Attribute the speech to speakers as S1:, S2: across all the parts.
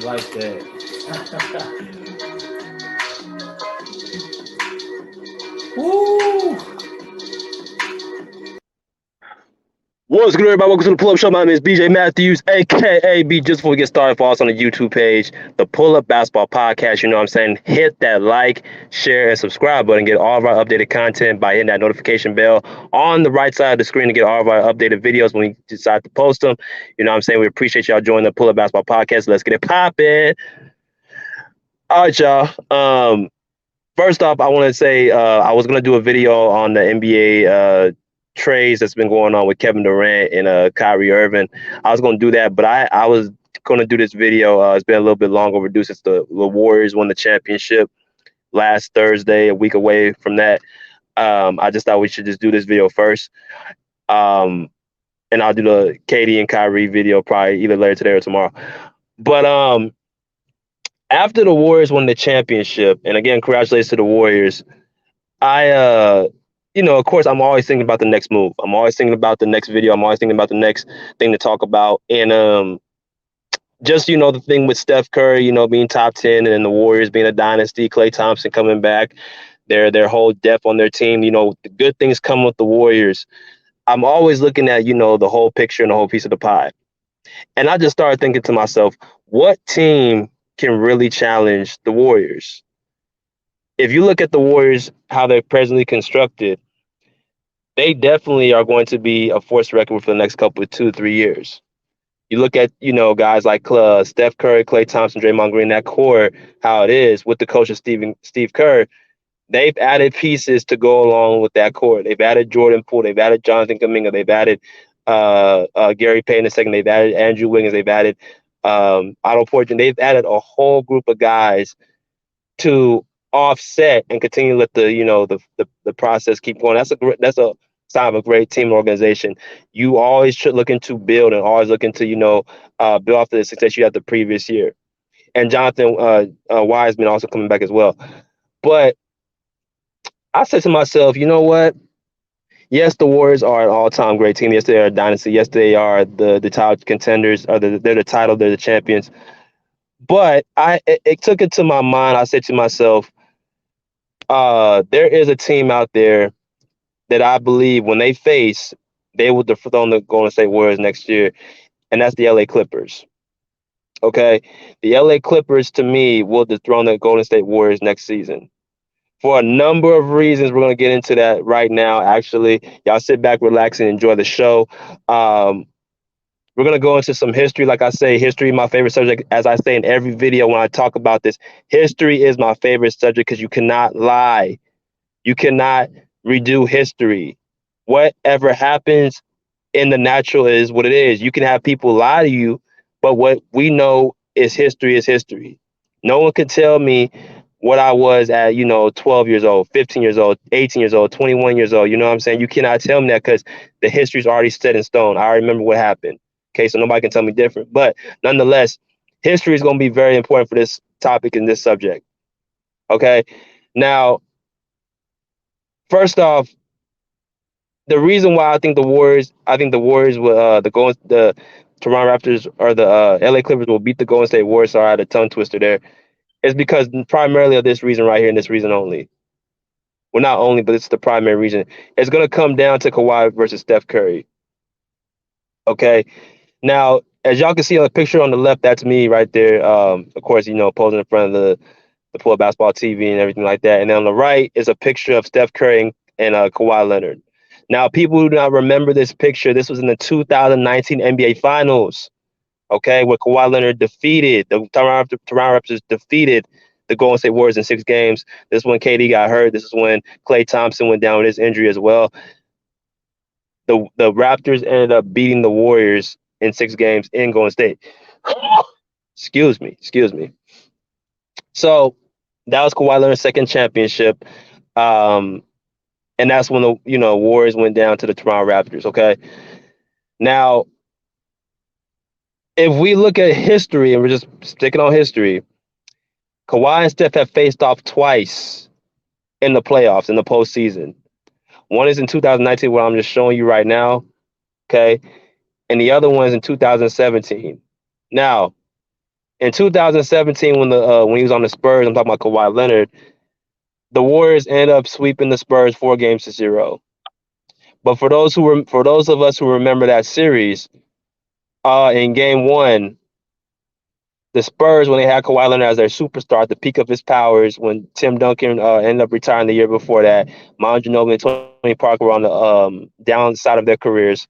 S1: like that. Woo!
S2: What's good, everybody? Welcome to the Pull Up Show. My name is BJ Matthews, aka B. Just before we get started, follow us on the YouTube page, the Pull Up Basketball Podcast. You know what I'm saying? Hit that like, share, and subscribe button. Get all of our updated content by hitting that notification bell on the right side of the screen to get all of our updated videos when we decide to post them. You know what I'm saying? We appreciate y'all joining the Pull Up Basketball Podcast. Let's get it popping. All right, y'all. First off, I want to say I was gonna do a video on the NBA trades that's been going on with Kevin Durant and Kyrie Irving. I was gonna do that, but I was gonna do this video. It's been a little bit long overdue since the Warriors won the championship last Thursday, a week away from that. I just thought we should just do this video first. And I'll do the KD and Kyrie video probably either later today or tomorrow. But after the Warriors won the championship, and again, congratulations to the Warriors. I of course, I'm always thinking about the next move. I'm always thinking about the next video. I'm always thinking about the next thing to talk about. And just the thing with Steph Curry, being top 10, and then the Warriors being a dynasty, Klay Thompson coming back, their whole depth on their team. The good things come with the Warriors. I'm always looking at the whole picture and the whole piece of the pie. And I just started thinking to myself, what team can really challenge the Warriors? If you look at the Warriors, how they're presently constructed, they definitely are going to be a force to reckon with for the next couple of 2 3 years. You look at, guys like Steph Curry, Klay Thompson, Draymond Green, that core, how it is with the coach of Steve Kerr. They've added pieces to go along with that core. They've added Jordan Poole. They've added Jonathan Kuminga. They've added Gary Payton II. They've added Andrew Wiggins. They've added Otto Porter. They've added a whole group of guys to offset and continue to let the process keep going. That's a sign of a great team organization. You always should looking to build and always looking to build off the success you had the previous year. And Jonathan Wiseman also coming back as well. But I said to myself, you know what? Yes, the Warriors are an all-time great team. Yes, they are a dynasty. Yes, they are the title contenders. They're the title. They're the champions. But it took it to my mind. I said to myself, there is a team out there that I believe when they will dethrone the Golden State Warriors next year, and that's the LA Clippers. Okay, the LA Clippers to me will dethrone the Golden State Warriors next season for a number of reasons. We're gonna get into that right now. Actually, y'all sit back, relax, and enjoy the show. We're going to go into some history. Like I say, history is my favorite subject. As I say in every video when I talk about this, history is my favorite subject because you cannot lie. You cannot redo history. Whatever happens in the natural is what it is. You can have people lie to you, but what we know is history is history. No one can tell me what I was at, 12 years old, 15 years old, 18 years old, 21 years old. You know what I'm saying? You cannot tell me that because the history's already set in stone. I remember what happened. Okay, so nobody can tell me different. But nonetheless, history is going to be very important for this topic and this subject. Okay, now, first off, the reason why I think the Warriors will the Toronto Raptors or the LA Clippers will beat the Golden State Warriors. Sorry, I had a tongue twister there. Is because primarily of this reason right here and this reason only. Well, not only, but it's the primary reason. It's going to come down to Kawhi versus Steph Curry. Okay. Now, as y'all can see on the picture on the left, that's me right there. Of course, posing in front of the Full Basketball TV and everything like that. And then on the right is a picture of Steph Curry and Kawhi Leonard. Now, people who do not remember this picture, this was in the 2019 NBA Finals, okay, where Kawhi Leonard defeated the Toronto Raptors defeated the Golden State Warriors in 6 games. This is when KD got hurt. This is when Klay Thompson went down with his injury as well. The Raptors ended up beating the Warriors in 6 games in Golden State. Excuse me. So that was Kawhi Leonard's second championship. And that's when the Warriors went down to the Toronto Raptors. Okay. Now, if we look at history and we're just sticking on history, Kawhi and Steph have faced off twice in the playoffs, in the postseason. One is in 2019, what I'm just showing you right now. Okay. And the other one is in 2017. Now, In 2017, when he was on the Spurs, I'm talking about Kawhi Leonard, the Warriors ended up sweeping the Spurs 4 games to 0. But for those of us who remember that series, in Game One, the Spurs, when they had Kawhi Leonard as their superstar at the peak of his powers, when Tim Duncan ended up retiring the year before that, Manu Ginobili and Tony Parker were on the downside of their careers.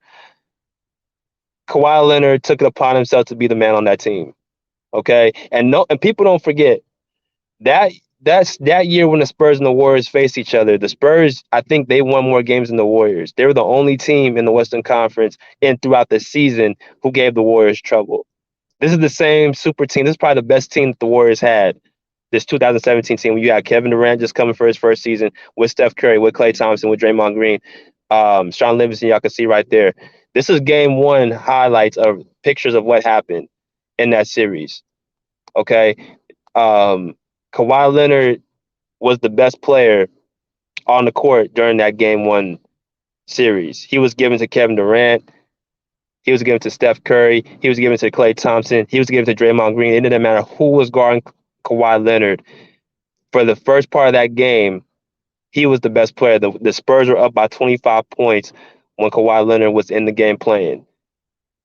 S2: Kawhi Leonard took it upon himself to be the man on that team. Okay, and people don't forget that that year when the Spurs and the Warriors faced each other. The Spurs, I think they won more games than the Warriors. They were the only team in the Western Conference and throughout the season who gave the Warriors trouble. This is the same super team. This is probably the best team that the Warriors had. This 2017 team, when you had Kevin Durant just coming for his first season with Steph Curry, with Klay Thompson, with Draymond Green, Sean Livingston, y'all can see right there. This is Game One highlights of pictures of what happened in that series. Okay, um, Kawhi Leonard was the best player on the court during that Game One series. He was given to Kevin Durant. He was given to Steph Curry. He was given to Klay Thompson. He was given to Draymond Green. It didn't matter who was guarding Kawhi Leonard. For the first part of that game, he was the best player. The Spurs were up by 25 points when Kawhi Leonard was in the game playing.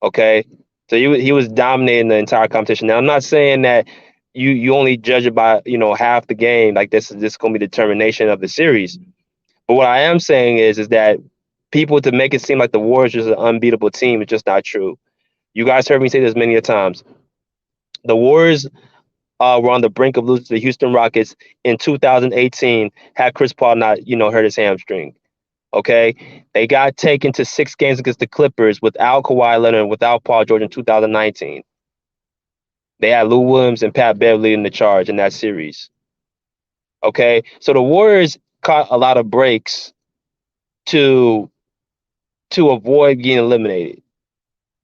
S2: Okay, so he was dominating the entire competition. Now I'm not saying that you only judge it by half the game. Like this is going to be determination of the series. But what I am saying is that people to make it seem like the Warriors is an unbeatable team is just not true. You guys heard me say this many a times. The Warriors were on the brink of losing to the Houston Rockets in 2018 had Chris Paul not hurt his hamstring. Okay, they got taken to 6 games against the Clippers without Kawhi Leonard and without Paul George in 2019. They had Lou Williams and Pat Beverly in the charge in that series. Okay, so the Warriors caught a lot of breaks to avoid getting eliminated.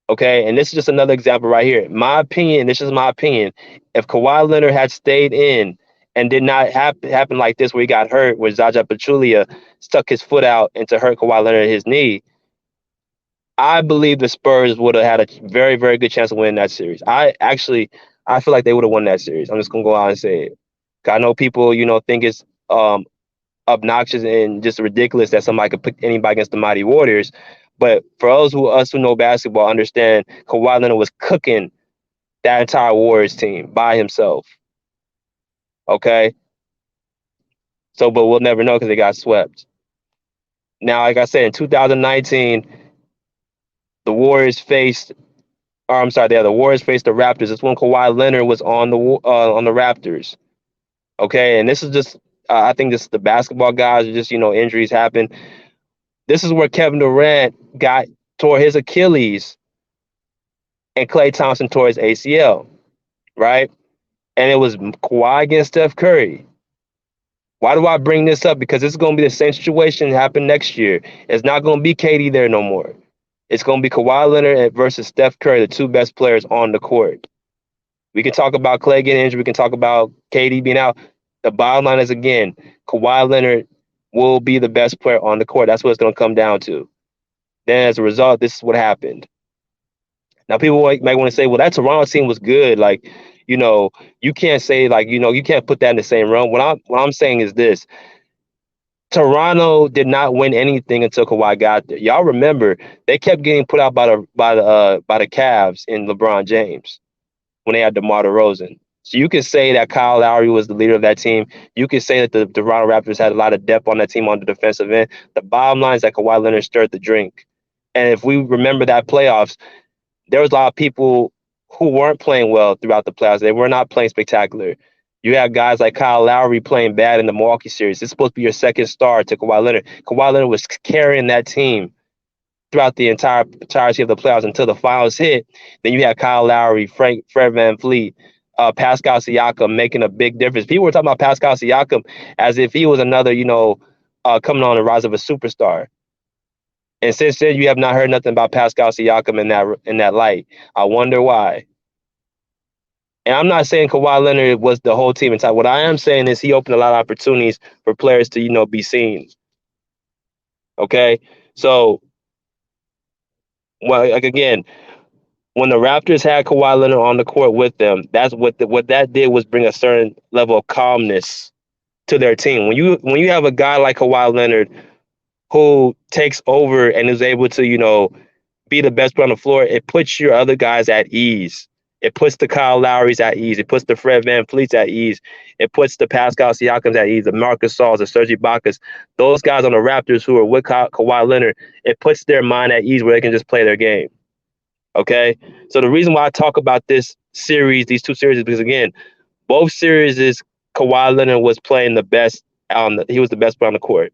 S2: Okay, and this is just another example right here. My opinion, this is my opinion. If Kawhi Leonard had stayed in and did not happen like this, where he got hurt, where Zaza Pachulia stuck his foot out and to hurt Kawhi Leonard at his knee, I believe the Spurs would have had a very, very good chance of winning that series. I feel like they would have won that series. I'm just gonna go out and say it. 'Cause I know people, think it's obnoxious and just ridiculous that somebody could put anybody against the mighty Warriors. But for us who know basketball, understand Kawhi Leonard was cooking that entire Warriors team by himself. Okay, so but we'll never know because they got swept. Now, like I said, in 2019, the Warriors faced, or I'm sorry, the Warriors faced the Raptors. It's when Kawhi Leonard was on the Raptors. Okay, and this is just, I think this is the basketball guys. Just injuries happen. This is where Kevin Durant tore his Achilles and Klay Thompson tore his ACL, right? And it was Kawhi against Steph Curry. Why do I bring this up? Because it's going to be the same situation happen next year. It's not going to be KD there no more. It's going to be Kawhi Leonard versus Steph Curry, the two best players on the court. We can talk about Klay getting injured. We can talk about KD being out. The bottom line is, again, Kawhi Leonard will be the best player on the court. That's what it's going to come down to. Then as a result, this is what happened. Now, people might want to say, well, that Toronto team was good. Like, you can't say, like, you can't put that in the same realm. What I'm saying is this. Toronto did not win anything until Kawhi got there. Y'all remember, they kept getting put out by the Cavs in LeBron James when they had DeMar DeRozan. So you can say that Kyle Lowry was the leader of that team. You can say that the Toronto Raptors had a lot of depth on that team on the defensive end. The bottom line is that Kawhi Leonard stirred the drink. And if we remember that playoffs, there was a lot of people who weren't playing well throughout the playoffs. They were not playing spectacular. You have guys like Kyle Lowry playing bad in the Milwaukee series. It's supposed to be your second star to Kawhi Leonard. Kawhi Leonard was carrying that team throughout the entirety of the playoffs until the finals hit. Then you had Kyle Lowry, Fred VanVleet, Pascal Siakam making a big difference. People were talking about Pascal Siakam as if he was another, coming on the rise of a superstar. And since then, you have not heard nothing about Pascal Siakam in that light. I wonder why. And I'm not saying Kawhi Leonard was the whole team inside. What I am saying is he opened a lot of opportunities for players to, be seen. Okay, so well, like again, When the Raptors had Kawhi Leonard on the court with them, that's what that did was bring a certain level of calmness to their team. When you have a guy like Kawhi Leonard who takes over and is able to, be the best player on the floor, it puts your other guys at ease. It puts the Kyle Lowrys at ease. It puts the Fred VanVleets at ease. It puts the Pascal Siakams at ease, the Marcus Sauls, the Serge Ibaka's. Those guys on the Raptors who are with Kawhi Leonard, it puts their mind at ease where they can just play their game. Okay? So the reason why I talk about this series, these two series, is because, again, both series is Kawhi Leonard was playing the best he was the best player on the court.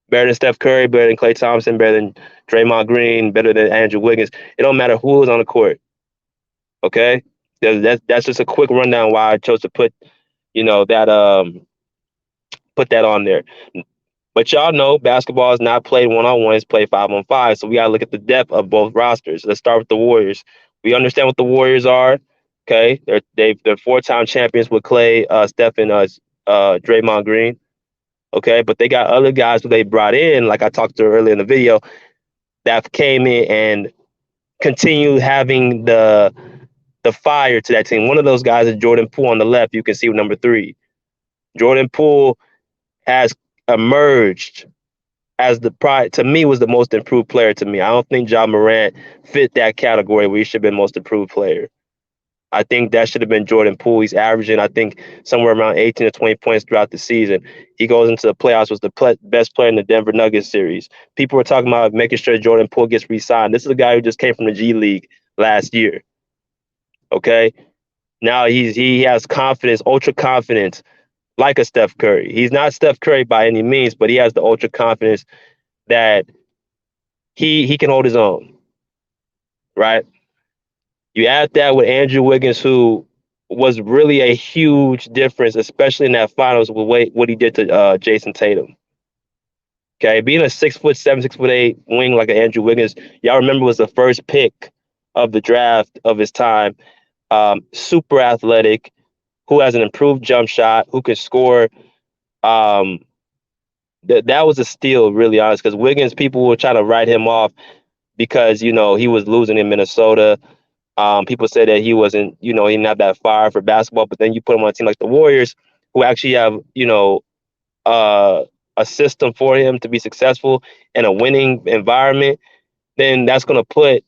S2: Better than Steph Curry, better than Klay Thompson, better than Draymond Green, better than Andrew Wiggins. It don't matter who was on the court. Okay, that's just a quick rundown why I chose to put that put that on there. But y'all know basketball is not played 1-on-1; it's played 5-on-5. So we gotta look at the depth of both rosters. Let's start with the Warriors. We understand what the Warriors are. Okay, they're 4-time champions with Klay, Steph, and Draymond Green. Okay, but they got other guys who they brought in, like I talked to earlier in the video, that came in and continue having the fire to that team. One of those guys is Jordan Poole on the left. You can see with number 3. Jordan Poole has emerged as to me, was the most improved player to me. I don't think Ja Morant fit that category where he should have been most improved player. I think that should have been Jordan Poole. He's averaging, I think, somewhere around 18 to 20 points throughout the season. He goes into the playoffs, was the best player in the Denver Nuggets series. People were talking about making sure Jordan Poole gets re-signed. This is a guy who just came from the G League last year. Okay? Now he has confidence, ultra confidence, like a Steph Curry. He's not Steph Curry by any means, but he has the ultra confidence that he can hold his own, right? You add that with Andrew Wiggins, who was really a huge difference, especially in that finals with what he did to Jason Tatum. Okay, being a 6'7", 6'8" wing like Andrew Wiggins, y'all remember was the first pick of the draft of his time. Super athletic, who has an improved jump shot, who can score. Um, that was a steal, really honest, because Wiggins, people were trying to write him off because he was losing in Minnesota. People said that he wasn't, he didn't have that fire for basketball. But then you put him on a team like the Warriors, who actually have, uh, a system for him to be successful in a winning environment. Then that's going to put,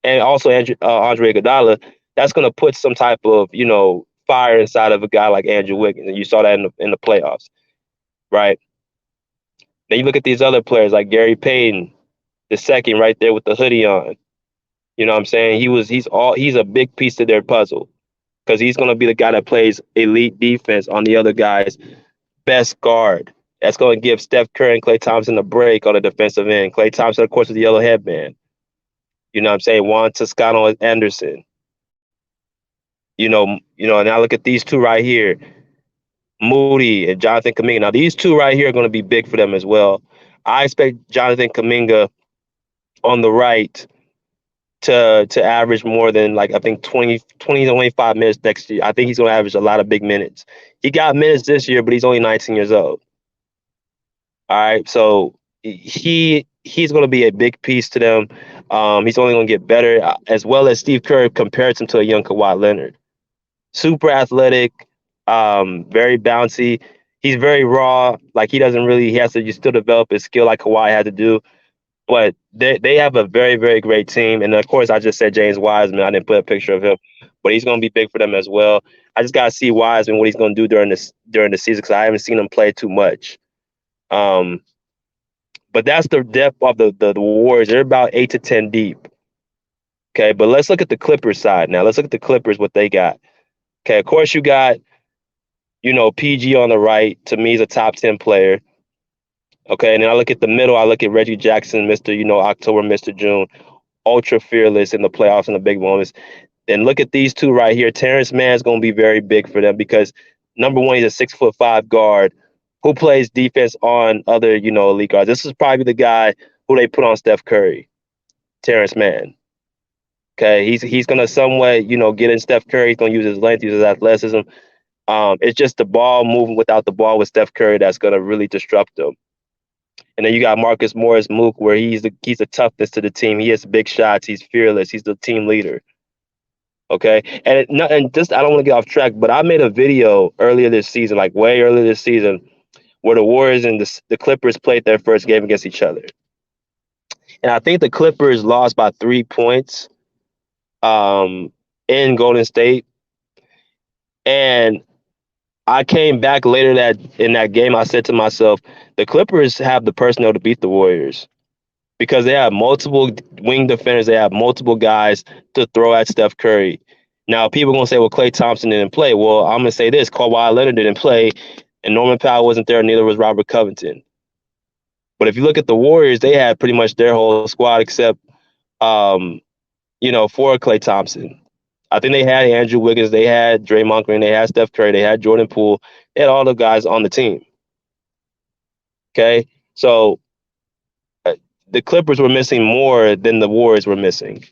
S2: and also Andre Iguodala, that's going to put some type of, fire inside of a guy like Andrew Wiggins, and you saw that in the playoffs, right? Then you look at these other players like Gary Payton, the second, right there with the hoodie on. You know what I'm saying? He's a big piece to their puzzle because he's going to be the guy that plays elite defense on the other guy's best guard. That's going to give Steph Curry and Klay Thompson a break on the defensive end. Klay Thompson, of course, with the yellow headband. You know what I'm saying? Juan Toscano Anderson. And I look at these two right here, Moody and Jonathan Kuminga. Now, these two right here are going to be big for them as well. I expect Jonathan Kuminga on the right to average more than, like, I think 20 to 25 minutes next year. I think he's going to average a lot of big minutes. He got minutes this year, but he's only 19 years old. All right, so he's going to be a big piece to them. He's only going to get better, as well as Steve Kerr compares him to a young Kawhi Leonard. Super athletic, very bouncy. He's very raw. Like, he has to still develop his skill like Kawhi had to do. But they have a very, very great team. And of course, I just said James Wiseman. I didn't put a picture of him, but he's going to be big for them as well. I just got to see Wiseman, what he's going to do during the season, because I haven't seen him play too much. But that's the depth of the Warriors. They're about 8 to 10 deep. Okay, but let's look at the Clippers side now. Let's look at the Clippers, what they got. Okay, of course you got, PG on the right. To me, he's a top 10 player. Okay, and then I look at the middle. I look at Reggie Jackson, Mr. October, Mr. June, ultra fearless in the playoffs and the big moments. And look at these two right here. Terrence Mann's going to be very big for them because, number one, he's a 6'5" guard who plays defense on other, elite guards. This is probably the guy who they put on Steph Curry, Terrence Mann. Okay, he's going to somewhat, get in Steph Curry. He's going to use his length, use his athleticism. It's just the ball moving without the ball with Steph Curry that's going to really disrupt them. And then you got Marcus Morris Mook, where he's the toughness to the team. He hits big shots. He's fearless. He's the team leader. Okay, and just I don't want to get off track, but I made a video earlier this season, like way earlier this season, where the Warriors and the Clippers played their first game against each other, and I think the Clippers lost by 3 points um, in Golden State, and I came back later that in that game. I said to myself, the Clippers have the personnel to beat the Warriors because they have multiple wing defenders. They have multiple guys to throw at Steph Curry. Now, people are going to say, well, Klay Thompson didn't play. Well, I'm going to say this. Kawhi Leonard didn't play, and Norman Powell wasn't there, neither was Robert Covington. But if you look at the Warriors, they had pretty much their whole squad except, um, for Klay Thompson. I think they had Andrew Wiggins, they had Draymond Green, they had Steph Curry, they had Jordan Poole. They had all the guys on the team. Okay? So the Clippers were missing more than the Warriors were missing.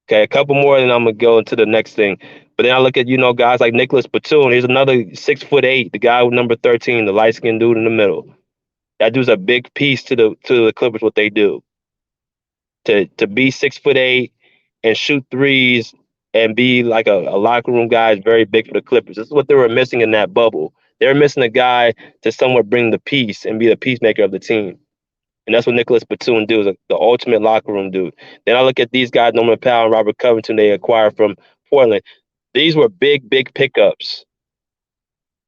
S2: Okay, a couple more, and I'm gonna go into the next thing. But then I look at guys like Nicholas Batum. He's another 6'8", the guy with number 13, the light skinned dude in the middle. That dude's a big piece to the Clippers. What they do to be 6'8" and shoot threes and be like a locker room guy is very big for the Clippers. This is what they were missing in that bubble. They were missing a guy to somewhat bring the peace and be the peacemaker of the team. And that's what Nicholas Batum do, is the ultimate locker room dude. Then I look at these guys, Norman Powell and Robert Covington, they acquired from Portland. These were big, big pickups.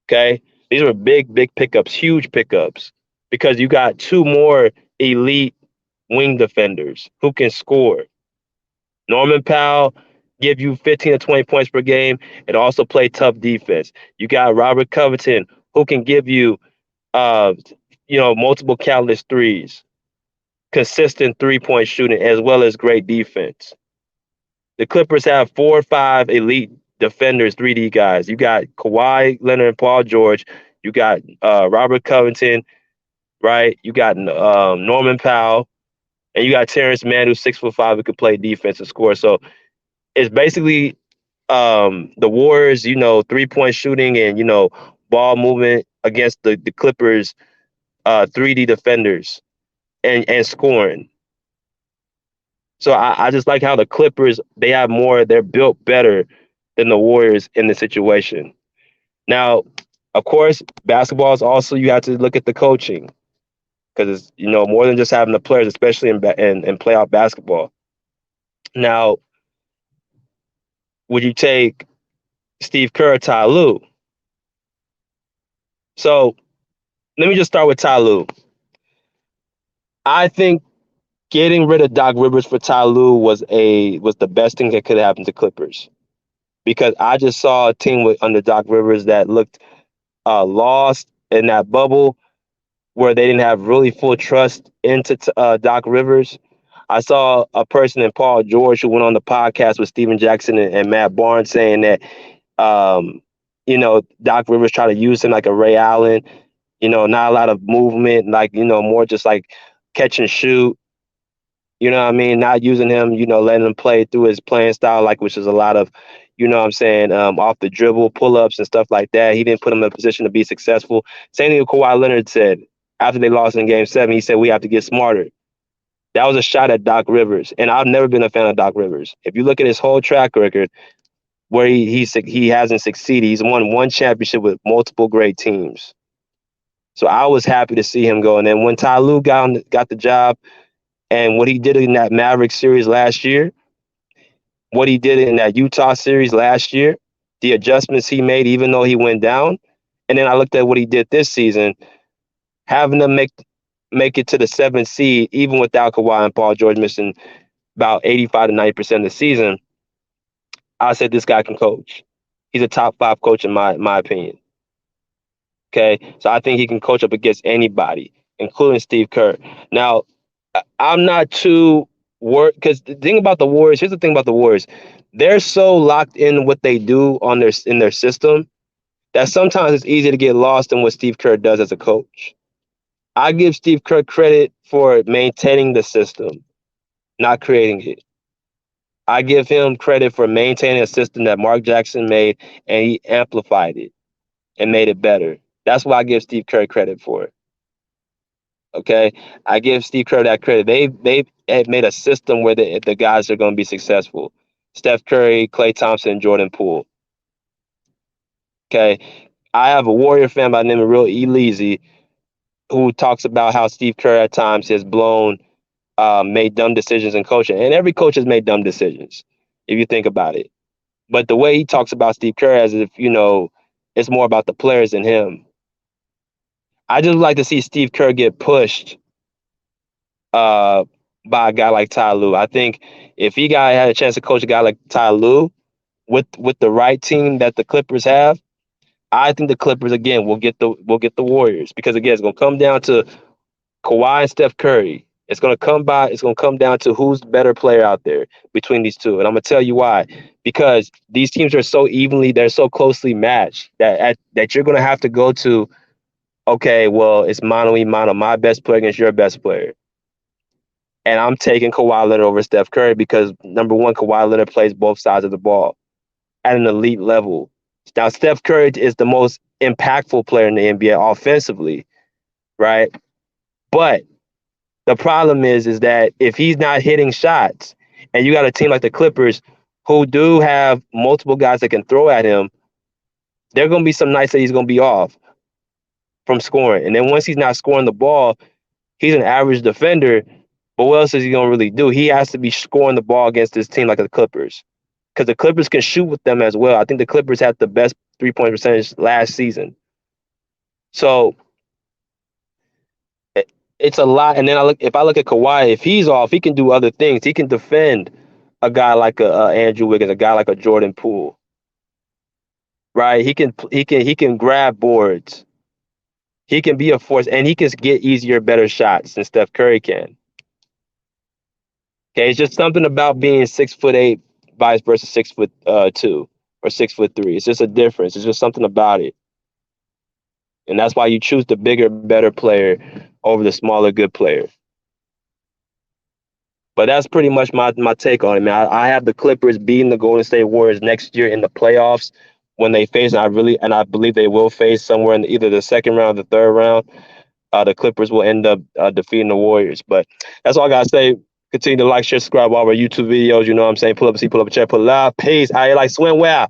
S2: Okay? These were big, big pickups, huge pickups, because you got two more elite wing defenders who can score. Norman Powell give you 15 to 20 points per game and also play tough defense. You got Robert Covington who can give you uh multiple countless threes, consistent 3-point shooting, as well as great defense. The Clippers have 4 or 5 elite defenders, 3D guys. You got Kawhi Leonard and Paul George. You got Robert Covington, right? You got Norman Powell, and you got Terrence Mann, who's 6'5", who could play defense and score. So it's basically the Warriors, 3-point shooting and ball movement against the Clippers, 3D defenders and scoring. So I just like how the Clippers, they have more, they're built better than the Warriors in the situation. Now, of course, basketball is also, you have to look at the coaching, because it's more than just having the players, especially in playoff basketball. Now, would you take Steve Kerr or Ty Lue? So let me just start with Ty Lue. I think getting rid of Doc Rivers for Ty Lue was the best thing that could have happened to Clippers, because I just saw a team under Doc Rivers that looked lost in that bubble, where they didn't have really full trust into Doc Rivers. I saw a person in Paul George who went on the podcast with Steven Jackson and Matt Barnes saying that Doc Rivers tried to use him like a Ray Allen, not a lot of movement, like, more just like catch and shoot. You know what I mean? Not using him, letting him play through his playing style, like, which is a lot of, what I'm saying, off the dribble, pull-ups and stuff like that. He didn't put him in a position to be successful. Same thing Kawhi Leonard said after they lost in Game 7. He said, we have to get smarter. That was a shot at Doc Rivers, and I've never been a fan of Doc Rivers. If you look at his whole track record, where he hasn't succeeded, he's won one championship with multiple great teams. So I was happy to see him go. And then when Ty Lue got the job, and what he did in that Mavericks series last year, what he did in that Utah series last year, the adjustments he made, even though he went down. And then I looked at what he did this season, having them make it to the 7th seed, even without Kawhi and Paul George missing about 85 to 90% of the season. I said this guy can coach. He's a top 5 coach in my opinion. Okay, so I think he can coach up against anybody, including Steve Kerr. Now, I'm not too worried, because the thing about the Warriors, here's the thing about the Warriors, they're so locked in what they do in their system that sometimes it's easy to get lost in what Steve Kerr does as a coach. I give Steve Kerr credit for maintaining the system, not creating it. I give him credit for maintaining a system that Mark Jackson made, and he amplified it and made it better. That's what I give Steve Kerr credit for. Okay, I give Steve Kerr that credit. They have made a system where the guys are going to be successful. Steph Curry, Klay Thompson, and Jordan Poole. Okay, I have a Warrior fan by the name of Real Eleazy who talks about how Steve Kerr at times has made dumb decisions in coaching, and every coach has made dumb decisions if you think about it. But the way he talks about Steve Kerr as if it's more about the players than him. I just like to see Steve Kerr get pushed uh, by a guy like Ty Lue. I think if he had a chance to coach a guy like Ty Lue with the right team that the Clippers have, I think the Clippers again will get the Warriors because again it's gonna come down to Kawhi and Steph Curry. It's gonna come down to who's the better player out there between these two, and I'm gonna tell you why. Because these teams are they're so closely matched that you're gonna have to go to. Okay, well it's mano y mano, my best player against your best player. And I'm taking Kawhi Leonard over Steph Curry because number one, Kawhi Leonard plays both sides of the ball at an elite level. Now, Steph Curry is the most impactful player in the NBA offensively, right? But the problem is that if he's not hitting shots, and you got a team like the Clippers who do have multiple guys that can throw at him, there are going to be some nights that he's going to be off from scoring. And then once he's not scoring the ball, he's an average defender. But what else is he going to really do? He has to be scoring the ball against this team like the Clippers because the Clippers can shoot with them as well. I think the Clippers had the best 3-point percentage last season. So it's a lot. And then if I look at Kawhi, if he's off, he can do other things. He can defend a guy like a Andrew Wiggins, a guy like a Jordan Poole, right? He can grab boards. He can be a force, and he can get easier, better shots than Steph Curry can. Okay, it's just something about being 6'8", vice versa 6'2" or 6'3". It's just a difference. It's just something about it, and that's why you choose the bigger, better player over the smaller, good player. But that's pretty much my take on it, man. I have the Clippers beating the Golden State Warriors next year in the playoffs when they face, and I believe they will face somewhere in either the second round or the third round. The Clippers will end up defeating the Warriors. But that's all I gotta say. Continue to like, share, subscribe all our YouTube videos. You know what I'm saying? Pull up a seat, pull up a chair, pull it out. Peace. How you like swim well?